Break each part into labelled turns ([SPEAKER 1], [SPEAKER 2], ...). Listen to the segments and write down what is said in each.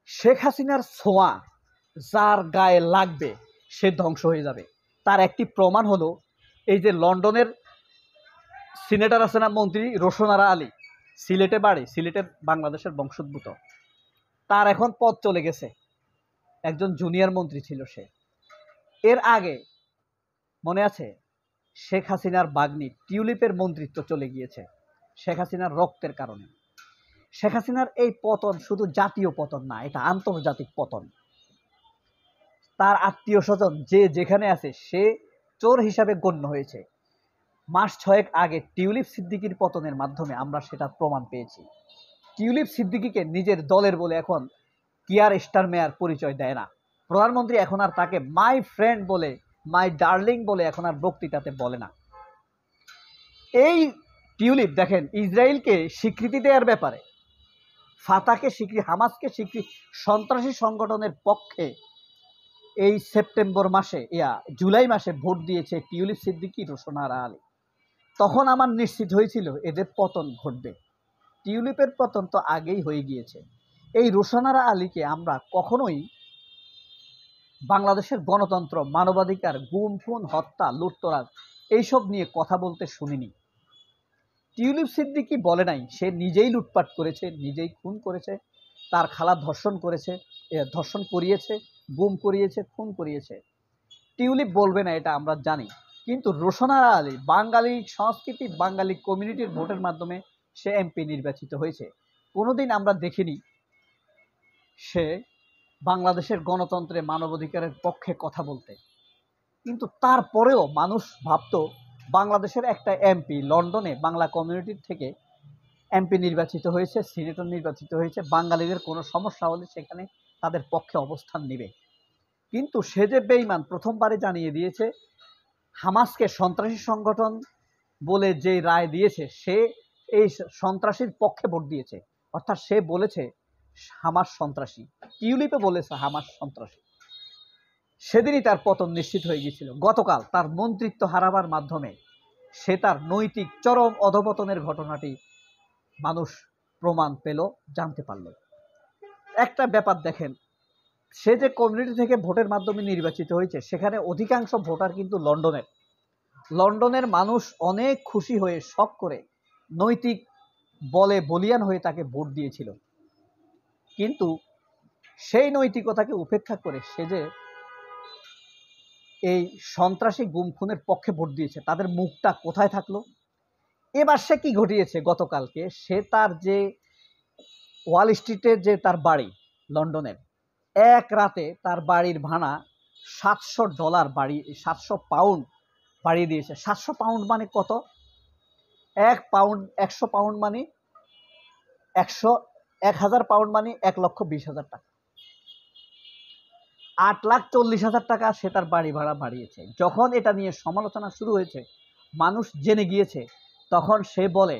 [SPEAKER 1] শেখ হাসিনার ছোঁয়া যার গায়ে লাগবে সে ধ্বংস হয়ে যাবে। তার একটি প্রমাণ হলো এই যে লন্ডনের সিনেটর আছে না, মন্ত্রী রোশনারা আলী, সিলেটে বাড়ি, সিলেটের বাংলাদেশের বংশোদ্ভূত। তার এখন পদ চলে গেছে, একজন জুনিয়র মন্ত্রী ছিল সে। এর আগে মনে আছে শেখ হাসিনার বাগ্নি টিউলিপের মন্ত্রিত্ব চলে গিয়েছে শেখ হাসিনার রক্তের কারণে। শেখ হাসিনার এই পতন শুধু জাতীয় পতন না, এটা আন্তর্জাতিক পতন। তার আত্মীয় স্বজন যে যেখানে আছে সে চোর হিসাবে গণ্য হয়েছে। মাস 6 আগে টিউলিপ সিদ্দিকীর পতনের মাধ্যমে আমরা সেটা প্রমাণ পেয়েছি। টিউলিপ সিদ্দিকীকে নিজের দলের বলে এখন কিয়ার স্টারমেয়ার পরিচয় দেয় না। প্রধানমন্ত্রী এখন আর তাকে মাই ফ্রেন্ড বলে, মাই ডার্লিং বলে এখন আর বক্তৃতাতে বলে না। এই টিউলিপ দেখেন ইসরায়েলকে স্বীকৃতি দেওয়ার ব্যাপারে, ফাতাকে স্বীকৃতি, হামাসকে স্বীকৃতি, সন্ত্রাসী সংগঠনের পক্ষে এই সেপ্টেম্বর মাসে জুলাই মাসে ভোট দিয়েছে টিউলিপ সিদ্দিকী, রোশনারা আলী। তখন আমার নিশ্চিত হয়েছিল এদের পতন ঘটবে। টিউলিপের পতন তো আগেই হয়ে গিয়েছে। এই রোশনারা আলীকে আমরা কখনোই বাংলাদেশের গণতন্ত্র, মানবাধিকার, গুম খুন, হত্যা, লুটতরাজ এইসব নিয়ে কথা বলতে শুনিনি। টিউলিপ সিদ্দিকী বলে নাই সে নিজেই লুটপাট করেছে, নিজেই খুন করেছে, তার খালা ধর্ষণ করেছে, ধর্ষণ করিয়েছে, গুম করিয়েছে, খুন করিয়েছে। টিউলিপ বলবে না, এটা আমরা জানি। কিন্তু রোশনারা আলী বাঙালি সংস্কৃতি, বাঙালি কমিউনিটির ভোটের মাধ্যমে সে এমপি নির্বাচিত হয়েছে। কোনোদিন আমরা দেখিনি সে বাংলাদেশের গণতন্ত্রে, মানবাধিকারের পক্ষে কথা বলতে। কিন্তু তারপরেও মানুষ ভাবতো বাংলাদেশের একটা এমপি লন্ডনে বাংলা কমিউনিটির থেকে এমপি নির্বাচিত হয়েছে, সিনেটর নির্বাচিত হয়েছে, বাঙালিদের কোনো সমস্যা হলে সেখানে তাদের পক্ষে অবস্থান নেবে। কিন্তু সে যে বেঈমান, প্রথমবারে জানিয়ে দিয়েছে হামাসকে সন্ত্রাসী সংগঠন বলে যে রায় দিয়েছে সে এই সন্ত্রাসীর পক্ষে ভোট দিয়েছে। অর্থাৎ সে বলেছে হামাস সন্ত্রাসী, টিউলিপে বলেছে হামাস সন্ত্রাসী। সেদিনই তার পতন নিশ্চিত হয়ে গিয়েছিল। গতকাল তার মন্ত্রিত্ব হারাবার মাধ্যমে সে তার নৈতিক চরম অধপতনের ঘটনাটি মানুষ প্রমাণ পেল, জানতে পারল। একটা ব্যাপার দেখেন, সে যে কমিউনিটি থেকে ভোটের মাধ্যমে নির্বাচিত হয়েছে সেখানে অধিকাংশ ভোটার কিন্তু লন্ডনের মানুষ অনেক খুশি হয়ে শখ করে নৈতিক বলে বলিয়ান হয়ে তাকে ভোট দিয়েছিল। কিন্তু সেই নৈতিকতাকে উপেক্ষা করে সে যে এই সন্ত্রাসী গুম খুনের পক্ষে ভোট দিয়েছে, তাদের মুখটা কোথায় থাকলো? এবার সে কি ঘটিয়েছে? গতকালকে সে তার যে ওয়াল স্ট্রিটের যে তার বাড়ি লন্ডনের, এক রাতে তার বাড়ির ভাড়া $700 বাড়ি, 700 পাউন্ড বাড়িয়ে দিয়েছে। 700 পাউন্ড মানে কত? 100 পাউন্ড মানে 1000 পাউন্ড মানে 1,20,000 টাকা। 8,40,000 টাকা সে তার বাড়ি ভাড়া বাড়িয়েছে। যখন এটা নিয়ে সমালোচনা শুরু হয়েছে, মানুষ জেনে গিয়েছে, তখন সে বলে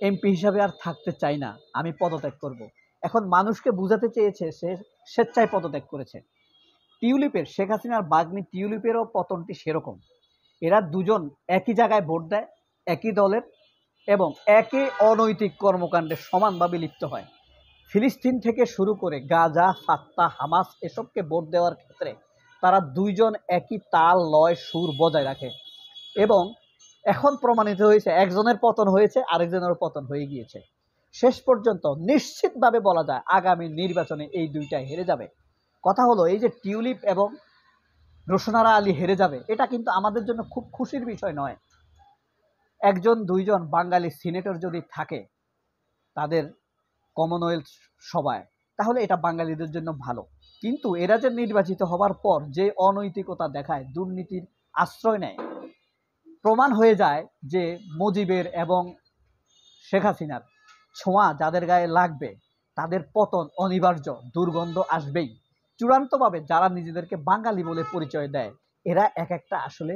[SPEAKER 1] এমপি হিসাবে আর থাকতে চাই না, আমি পদত্যাগ করব। এখন মানুষকে বুঝাতে চেয়েছে সে স্বেচ্ছায় পদত্যাগ করেছে। টিউলিপের, শেখ হাসিনার বাগ্নি টিউলিপেরও পতনটি সেরকম। এরা দুজন একই জায়গায় ভোট দেয়, একই দলের, এবং একই অনৈতিক কর্মকাণ্ডে সমানভাবে লিপ্ত হয়। ফিলিস্তিন থেকে শুরু করে গাজা, ফাত্তা, হামাস এসবকে ভোট দেওয়ার ক্ষেত্রে তারা দুইজন একই তাল, লয়, সুর বজায় রাখে। এবং এখন প্রমাণিত হয়েছে একজনের পতন হয়েছে, আরেকজনের পতন হয়ে গিয়েছে। শেষ পর্যন্ত নিশ্চিতভাবে বলা যায় আগামী নির্বাচনে এই দুইটাই হেরে যাবে। কথা হলো এই যে টিউলিপ এবং রোশনারা আলী হেরে যাবে, এটা কিন্তু আমাদের জন্য খুব খুশির বিষয় নয়। একজন দুইজন বাঙালি সিনেটর যদি থাকে তাদের কমনওয়েলথ সভায়, তাহলে এটা বাঙালিদের জন্য ভালো। কিন্তু এরা যে নির্বাচিত হবার পর যে অনৈতিকতা দেখায়, দুর্নীতির আশ্রয় নেয়, প্রমাণ হয়ে যায় যে মুজিবের এবং শেখ হাসিনার ছোঁয়া যাদের গায়ে লাগবে তাদের পতন অনিবার্য, দুর্গন্ধ আসবেই। চূড়ান্তভাবে যারা নিজেদেরকে বাঙালি বলে পরিচয় দেয় এরা এক একটা আসলে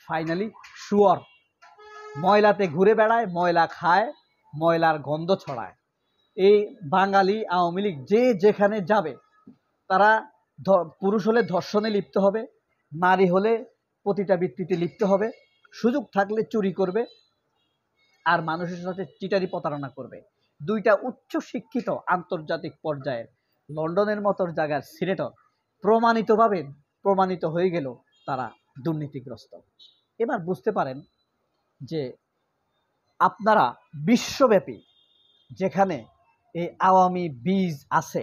[SPEAKER 1] ফাইনালি শুয়োর, ময়লাতে ঘুরে বেড়ায়, ময়লা খায়, ময়লার গন্ধ ছড়ায়। এই বাঙালি আওয়ামী লীগ যে যেখানে যাবে তারা পুরুষ হলে ধর্ষণে লিপ্ত হবে, নারী হলে পতিতাবৃত্তিতে লিপ্ত হবে, সুযোগ থাকলে চুরি করবে, আর মানুষের সাথে চিটারি প্রতারণা করবে। দুইটা উচ্চ শিক্ষিত আন্তর্জাতিক পর্যায়ের লন্ডনের মতো জায়গার সিনেটর প্রমাণিতভাবে প্রমাণিত হয়ে গেল তারা দুর্নীতিগ্রস্ত। এবার বুঝতে পারেন যে আপনারা বিশ্বব্যাপী যেখানে এই আওয়ামী বীজ আছে,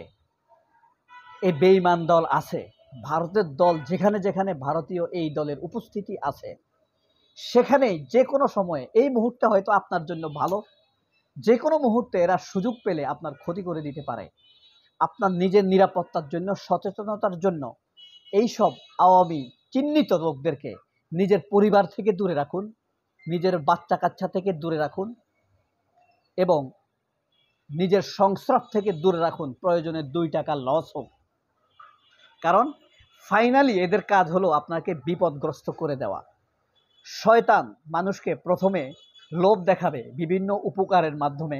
[SPEAKER 1] এই বেঈমান দল আছে, ভারতের দল যেখানে যেখানে ভারতীয় এই দলের উপস্থিতি আছে, সেখানেই যে কোনো সময়ে, এই মুহূর্তে হয়তো আপনার জন্য ভালো, যে কোনো মুহূর্তে এরা সুযোগ পেলে আপনার ক্ষতি করে দিতে পারে। আপনার নিজের নিরাপত্তার জন্য, সচেতনতার জন্য এইসব আওয়ামী চিহ্নিত লোকদেরকে নিজের পরিবার থেকে দূরে রাখুন, নিজের বাচ্চা কাচ্চা থেকে দূরে রাখুন এবং নিজের সংস্রব থেকে দূরে রাখুন। প্রয়োজনে 2 টাকা লস হোক, কারণ ফাইনালি এদের কাজ হলো আপনাকে বিপদগ্রস্ত করে দেওয়া। শয়তান মানুষকে প্রথমে লোভ দেখাবে বিভিন্ন উপকারের মাধ্যমে,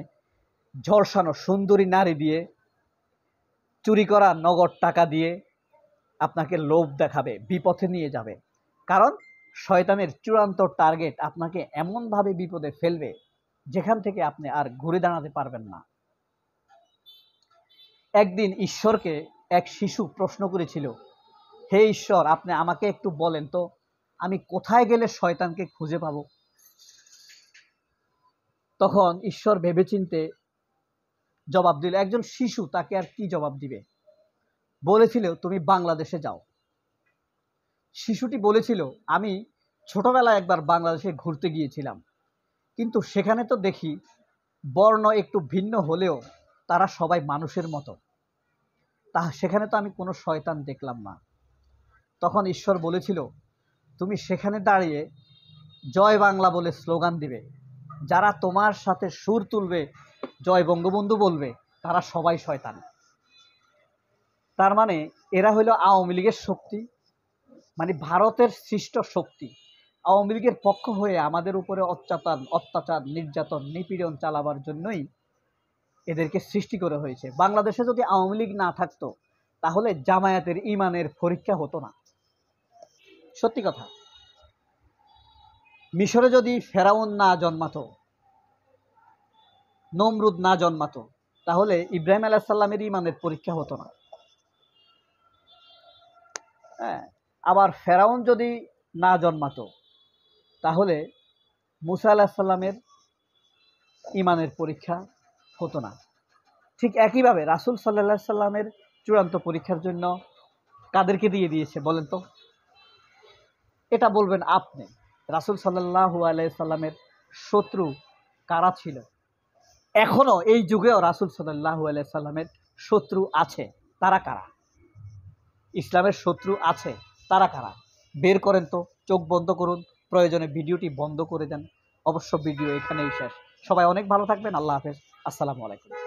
[SPEAKER 1] ঝলসানো সুন্দরী নারী দিয়ে, চুরি করা নগদ টাকা দিয়ে আপনাকে লোভ দেখাবে, বিপথে নিয়ে যাবে। কারণ শয়তানের চূড়ান্ত টার্গেট আপনাকে এমনভাবে বিপদে ফেলবে যেখান থেকে আপনি আর ঘুরে দাঁড়াতে পারবেন না। একদিন ঈশ্বরকে এক শিশু প্রশ্ন করেছিল, হে ঈশ্বর, আপনি আমাকে একটু বলেন তো, আমি কোথায় গেলে শয়তানকে খুঁজে পাবো? তখন ঈশ্বর ভেবেচিন্তে জবাব দিল। একজন শিশু, তাকে আর কি জবাব দিবে? বলেছিল, তুমি বাংলাদেশে যাও। শিশুটি বলেছিল, আমি ছোটবেলায় একবার বাংলাদেশে ঘুরতে গিয়েছিলাম, কিন্তু সেখানে তো দেখি বর্ণ একটু ভিন্ন হলেও তারা সবাই মানুষের মতো, সেখানে তো আমি কোনো শয়তান দেখলাম না। তখন ঈশ্বর বলেছিল, তুমি সেখানে দাঁড়িয়ে জয় বাংলা বলে স্লোগান দিবে, যারা তোমার সাথে সুর তুলবে, জয় বঙ্গবন্ধু বলবে, তারা সবাই শয়তান। তার মানে এরা হলো আওয়ামী লীগের শক্তি, মানে ভারতের সৃষ্ট শক্তি। আওয়ামী লীগের পক্ষ হয়ে আমাদের উপরে অত্যাচার, নির্যাতন, নিপীড়ন চালাবার জন্যই এদেরকে সৃষ্টি করা হয়েছে। বাংলাদেশে যদি আওয়ামী লীগ না থাকতো, তাহলে জামায়াতের ইমানের পরীক্ষা হতো না। সত্যি কথা। মিশরে যদি ফেরাউন না জন্মাতো, নমরুদ না জন্মাতো, তাহলে ইব্রাহিম আলাইহিস সালামের ইমানের পরীক্ষা হতো না। হ্যাঁ, আবার ফেরাউন যদি না জন্মাতো, তাহলে মুসা আলাইহিস সালামের ইমানের পরীক্ষা হতো না। ঠিক একইভাবে রাসূল সাল্লাল্লাহু আলাইহি সাল্লামের চূড়ান্ত পরীক্ষার জন্য কাদেরকে দিয়ে দিয়েছে বলেন তো? এটা বলবেন আপনি। রাসূল সাল্লাল্লাহু আলাইহি সাল্লামের শত্রু কারা ছিল? এখনো এই যুগেও রাসূল সাল্লাল্লাহু আলাইহি সাল্লামের শত্রু আছে। তারা কারা? ইসলামের শত্রু আছে, তারা কারা? বের করেন তো, চোখ বন্ধ করুন, প্রয়োজনে ভিডিওটি বন্ধ করে দেন। অবশ্য ভিডিও এখানেই শেষ। সবাই অনেক ভালো থাকবেন। আল্লাহ হাফেজ। আসসালামু আলাইকুম।